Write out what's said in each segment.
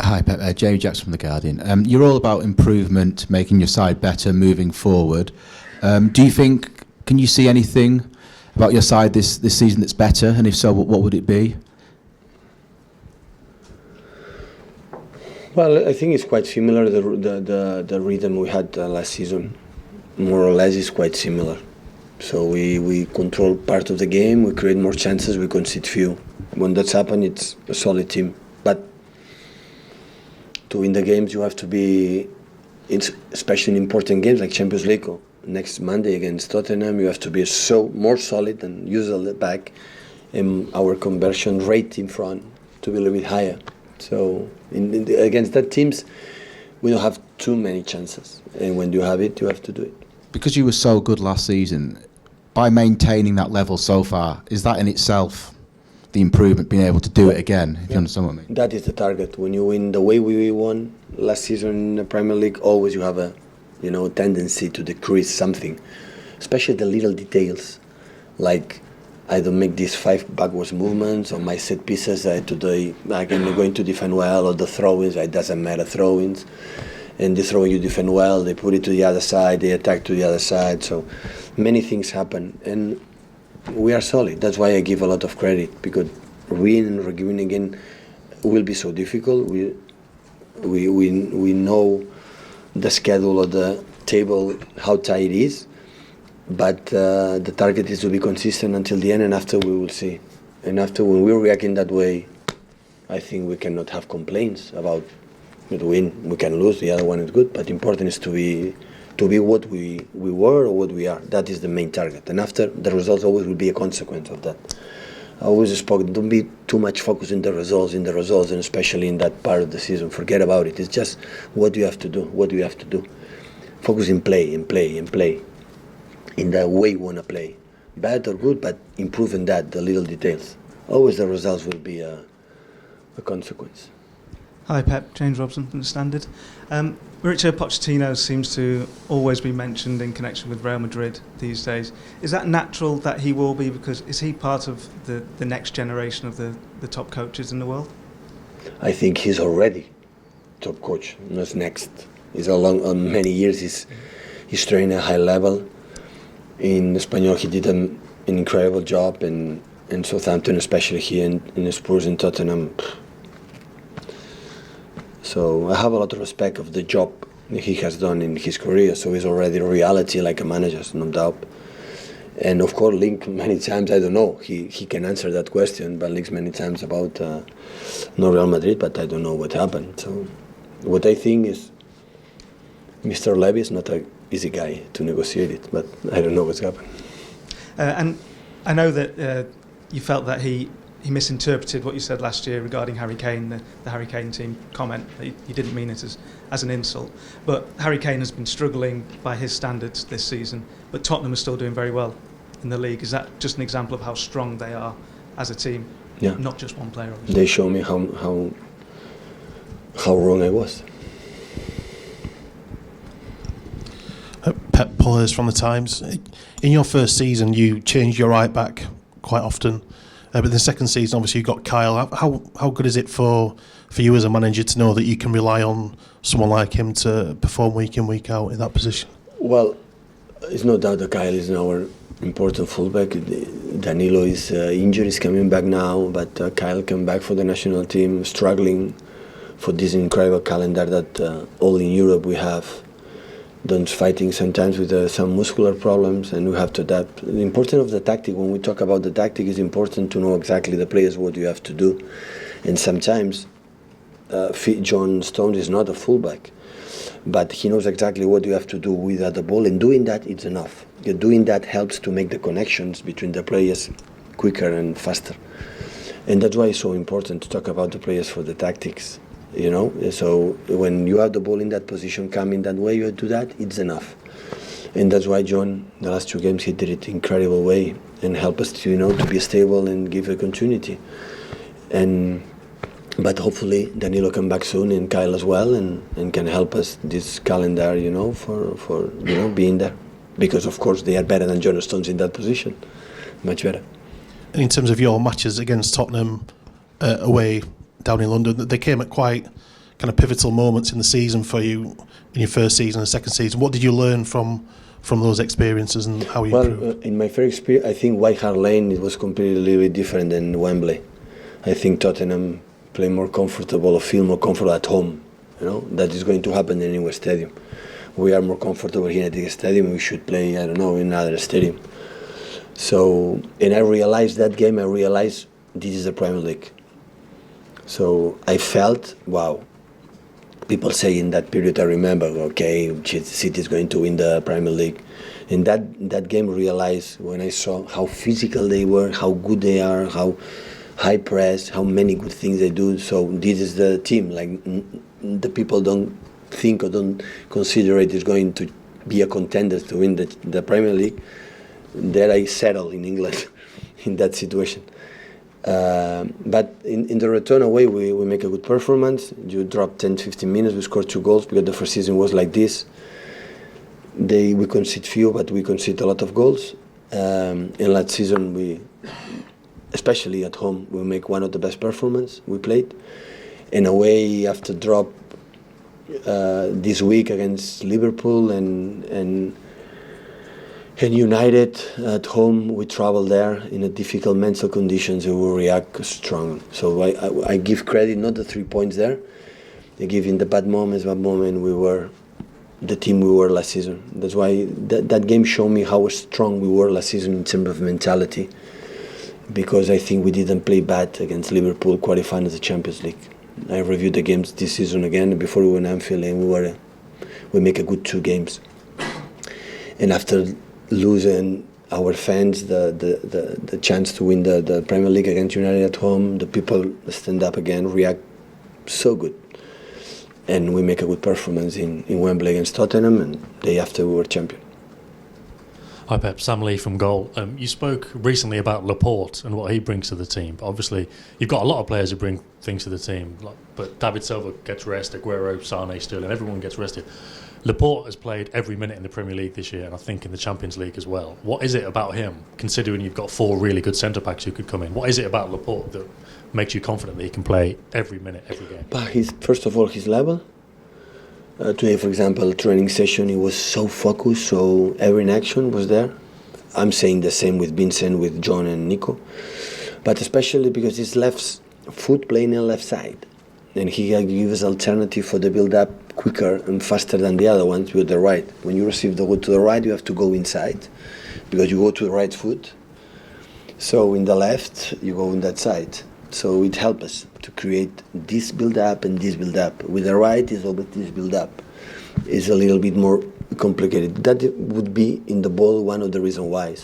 Hi, Pep. Jamie Jackson from The Guardian. You're all about improvement, making your side better, moving forward. Do you think, can you see anything about your side this season that's better? And if so, what would it be? Well, I think it's quite similar. The rhythm we had last season, more or less, is quite similar. So we control part of the game, we create more chances, we concede few. When that's happened, it's a solid team. But to win the games, you have to be, especially in important games like Champions League or next Monday against Tottenham, you have to be so more solid and use the back, and our conversion rate in front to be a little bit higher. So against that teams, we don't have too many chances, and when you have it, you have to do it. Because you were so good last season, by maintaining that level so far, is that in itself the improvement, being able to do it again, if you understand what I mean? That is the target. When you win the way we won last season in the Premier League, always you have a tendency to decrease something, especially the little details, like I don't make these 5 backwards movements or my set pieces today I'm going to defend well, or the throw-ins, it doesn't matter throw-ins, and the throw you defend well, they put it to the other side, they attack to the other side, so many things happen, and we are solid. That's why I give a lot of credit, because win and re-win again will be so difficult. We know the schedule of the table, how tight it is, but the target is to be consistent until the end, and after we will see. And after, when we react in that way, I think we cannot have complaints about it. Win, we can lose, the other one is good, but important is to be what we were or what we are. That is the main target, and after, the results always will be a consequence of that. I always spoke, don't be too much focused in the results, and especially in that part of the season. Forget about it. It's just what you have to do. Focus in play, in the way you want to play. Bad or good, but improve in that, the little details. Always the results will be a consequence. Hi Pep, James Robson from The Standard. Mauricio Pochettino seems to always be mentioned in connection with Real Madrid these days. Is that natural that he will be, because is he part of the next generation of the top coaches in the world? I think he's already top coach, not next. He's on many years, he's trained at a high level. In Espanyol he did an incredible job, in Southampton, especially here in Spurs and Tottenham. So I have a lot of respect of the job he has done in his career. So he's already a reality like a manager, no doubt. And of course, linked many times, I don't know, he can answer that question, but links many times about no Real Madrid, but I don't know what happened. So what I think is Mr. Levy is not an easy guy to negotiate it, but I don't know what's happened. And I know that you felt that he misinterpreted what you said last year regarding Harry Kane, the Harry Kane team comment. He didn't mean it as an insult. But Harry Kane has been struggling by his standards this season, but Tottenham are still doing very well in the league. Is that just an example of how strong they are as a team? Yeah. Not just one player, obviously. They show me how wrong I was. Pep Pullers from The Times. In your first season, you changed your right back quite often. But the second season, obviously, you got Kyle. How good is it for you as a manager to know that you can rely on someone like him to perform week in, week out in that position? Well, it's no doubt that Kyle is our important fullback. Danilo is injured, is coming back now, but Kyle came back for the national team, struggling for this incredible calendar that all in Europe we have. Don't fighting sometimes with some muscular problems, and we have to adapt. The importance of the tactic, when we talk about the tactic, is important to know exactly the players what you have to do. And sometimes John Stones is not a fullback, but he knows exactly what you have to do without the ball, and doing that it's enough. Doing that helps to make the connections between the players quicker and faster. And that's why it's so important to talk about the players for the tactics. So when you have the ball in that position, coming that way, you do that, it's enough. And that's why John, the last 2 games, he did it in incredible way and help us to be stable and give a continuity. But hopefully Danilo come back soon, and Kyle as well, and can help us this calendar, for being there. Because of course they are better than John Stones in that position, much better. And in terms of your matches against Tottenham away down in London, they came at quite kind of pivotal moments in the season for you in your first season and second season. What did you learn from those experiences and how you improved? In my first experience, I think White Hart Lane it was completely a little bit different than Wembley. I think Tottenham play more comfortable or feel more comfortable at home. That is going to happen in anywhere stadium. We are more comfortable here at the stadium. We should play, I don't know, in another stadium. So, and I realized that game. I realized this is the Premier League. So I felt, wow. People say in that period, I remember, okay, City is going to win the Premier League. In that game, I realized when I saw how physical they were, how good they are, how high press, how many good things they do. So this is the team. Like the people don't think or don't consider it is going to be a contender to win the Premier League. There I settle in England in that situation. But in the return away, we make a good performance. You drop 10-15 minutes, we score 2 goals because the first season was like this. We concede few, but we concede a lot of goals. In last season, especially at home, we make one of the best performances we played. In a way, after drop this week against Liverpool and United at home, we travel there in a difficult mental conditions and we react strong. So I give credit, not the 3 points there. I give in the bad moments, we were the team we were last season. That's why that game showed me how strong we were last season in terms of mentality. Because I think we didn't play bad against Liverpool qualifying as the Champions League. I reviewed the games this season again before we went Anfield and we make a good 2 games. And after losing our fans the chance to win the Premier League against United at home, the people stand up again, react so good. And we make a good performance in Wembley against Tottenham, and the day after we were champion. Hi Pep, Sam Lee from Goal. You spoke recently about Laporte and what he brings to the team. But obviously, you've got a lot of players who bring things to the team. But David Silva gets rest, Aguero, Sane, Sterling, everyone gets rested. Laporte has played every minute in the Premier League this year, and I think in the Champions League as well. What is it about him, considering you've got 4 really good centre-backs who could come in? What is it about Laporte that makes you confident that he can play every minute, every game? But first of all, his level. Today, for example, training session, he was so focused, so every action was there. I'm saying the same with Vincent, with John and Nico. But especially because his left foot playing on the left side. And he gives alternative for the build-up quicker and faster than the other ones with the right. When you receive the ball to the right, you have to go inside because you go to the right foot. So in the left, you go on that side. So it helps us to create this build-up and this build-up. With the right, is always this build-up. It's a little bit more complicated. That would be in the ball one of the reasons why.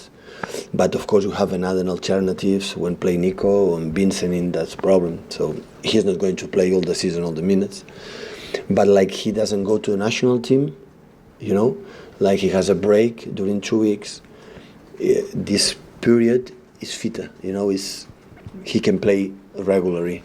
But of course, you have another alternatives when play Nico and Vincent in that problem. So he's not going to play all the season, all the minutes. But like he doesn't go to the national team, like he has a break during 2 weeks. This period is fitter, he can play regularly.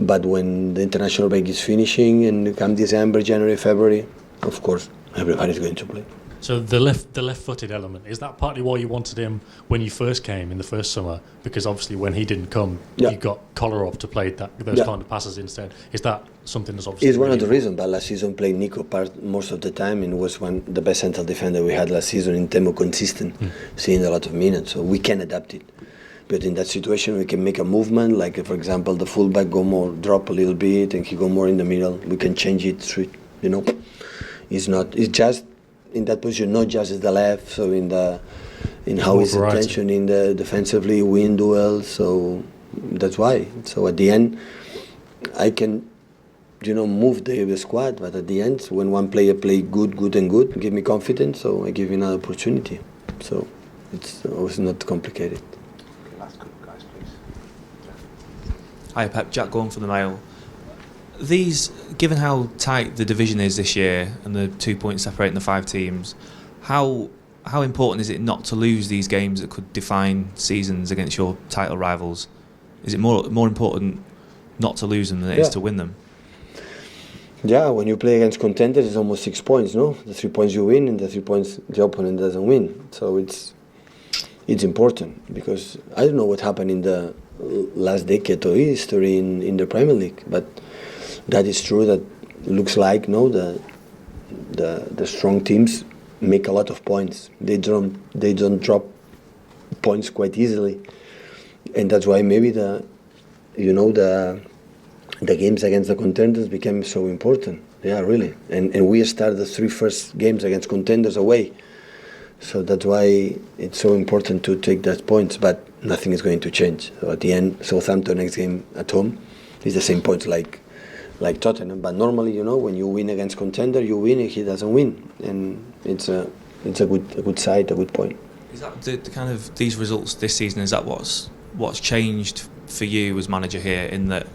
But when the international break is finishing and come December, January, February, of course, everybody's going to play. So the left-footed element, is that partly why you wanted him when you first came in the first summer? Because obviously when he didn't come, you got Kolarov to play those kind of passes instead. Is that something that's obviously... It's one of the reasons, but last season played Nico most of the time and was the best central defender we had last season in terms of consistent, seeing a lot of minutes. So we can adapt it. But in that situation, we can make a movement, like for example, the fullback drop a little bit and he go more in the middle. We can change it, It's just in that position, not just at the left, so in how his attention in the defensively win duels, so that's why. So at the end, I can, move the squad, but at the end, when one player play good, give me confidence, so I give him another opportunity. So it's always not complicated. Last couple guys, please. Hi Pep, Jack Gorn from the Mail. Given how tight the division is this year and the 2 points separating the 5 teams, how important is it not to lose these games that could define seasons against your title rivals? Is it more important not to lose them than it is to win them? Yeah, when you play against contenders, it's almost 6 points, no? The 3 points you win and the 3 points the opponent doesn't win. So it's important because I don't know what happened in the last decade of history in the Premier League, but that is true. That looks like the strong teams make a lot of points. They don't drop points quite easily, and that's why maybe the games against the contenders became so important. Yeah, really. And we started the 3 first games against contenders away. So that's why it's so important to take those points, but nothing is going to change. So at the end, Southampton next game at home is the same points like Tottenham. But normally, when you win against contender, you win and he doesn't win. And it's a good side, a good point. Is that the kind of these results this season? Is that what's changed for you as manager here? In that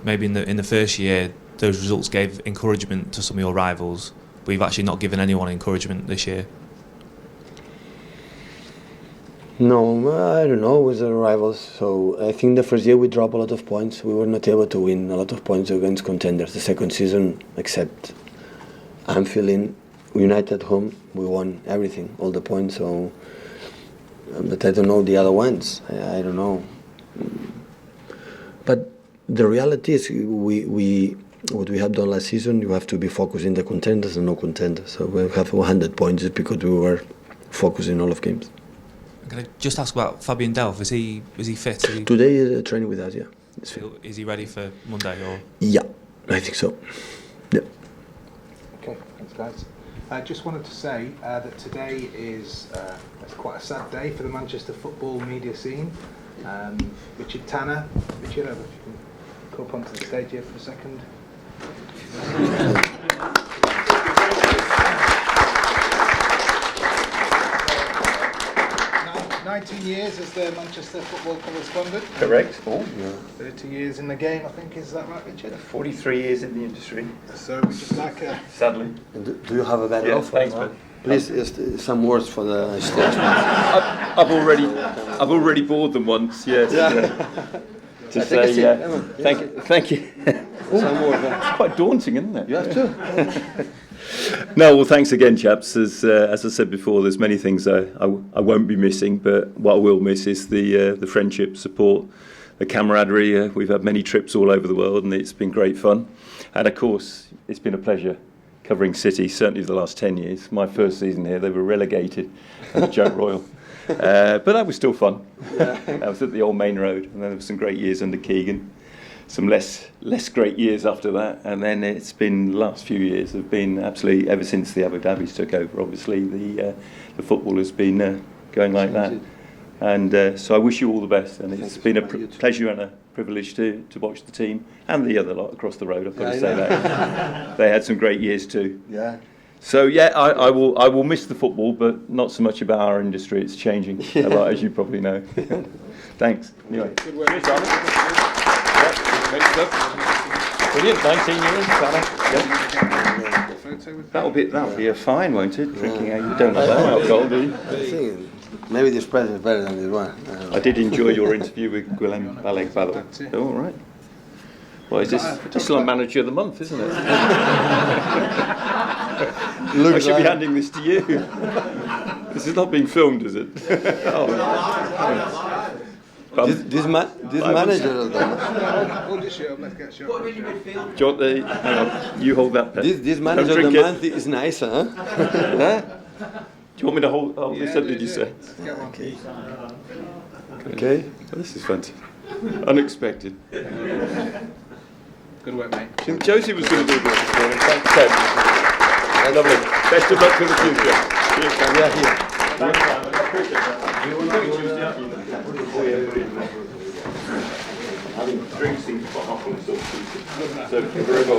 maybe in the first year those results gave encouragement to some of your rivals, but you've actually not given anyone encouragement this year. No, I don't know with the rivals. So I think the first year we dropped a lot of points. We were not able to win a lot of points against contenders. The second season, except Anfield, United home, we won everything, all the points. So, but I don't know the other ones. I don't know. But the reality is, what we have done last season, you have to be focused in the contenders and no contenders. So we have 100 points just because we were focused in all of games. Can I just ask about Fabian Delph? Is he fit? Today is training with us. Yeah. Is he ready for Monday or? Yeah, I think so. Yeah. Okay, thanks guys. I just wanted to say that today is it's quite a sad day for the Manchester football media scene. Richard Tanner, Richard, if you can come up onto the stage here for a second. 19 years as the Manchester football correspondent. Correct. Oh, yeah. 30 years in the game, I think. Is that right, Richard? 43 years in the industry. So just like a... Sadly. And do you have a better Yeah, offer? thanks, man. Please, some words for the stage. I've already bored them once. Yes. Yeah. To say, thank you. Some words. It's quite daunting, isn't it? You have to. No, well, thanks again, chaps. As I said before, there's many things I won't be missing, but what I will miss is the friendship, support, the camaraderie. We've had many trips all over the world, and it's been great fun. And of course, it's been a pleasure covering City, certainly the last 10 years. My first season here, they were relegated as Joke Royal. But that was still fun. I was at the old main road, and then there were some great years under Keegan. Some less great years after that, and then it's been the last few years have been absolutely, ever since the Abu Dhabis took over, obviously the football has been going like that, and so I wish you all the best, and it's been a pleasure and a privilege to watch the team and the other lot across the road. I've got to say that they had some great years too. Yeah. So yeah, I will miss the football, but not so much about our industry. It's changing a lot, as you probably know. Thanks. Anyway. Good work. Cheers, Simon. Great stuff. Brilliant, 19 years, Yep. That'll be a fine, won't it? Drinking, you don't allow alcohol, do you? I think maybe this present is better than this one. I did enjoy your interview with Guillem Balek-Balak. Oh, all right. Well, is this like manager of the month, isn't it? I should be handing this to you. This is not being filmed, is it? This manager has done. Hold your shirt up, let's get shot. Hang on, you hold that pen. This manager of the month is nicer, huh? Huh? Do you want me to hold this up, did you say? Get one. Okay. Well, this is fantastic. Unexpected. Good work, mate. I think Josie was going to do this this morning. Thanks, Ted. Lovely. Best of luck for the future. Cheers, man. Yeah, here. Thanks, man. I appreciate that. Having drinks seems quite often, so very well.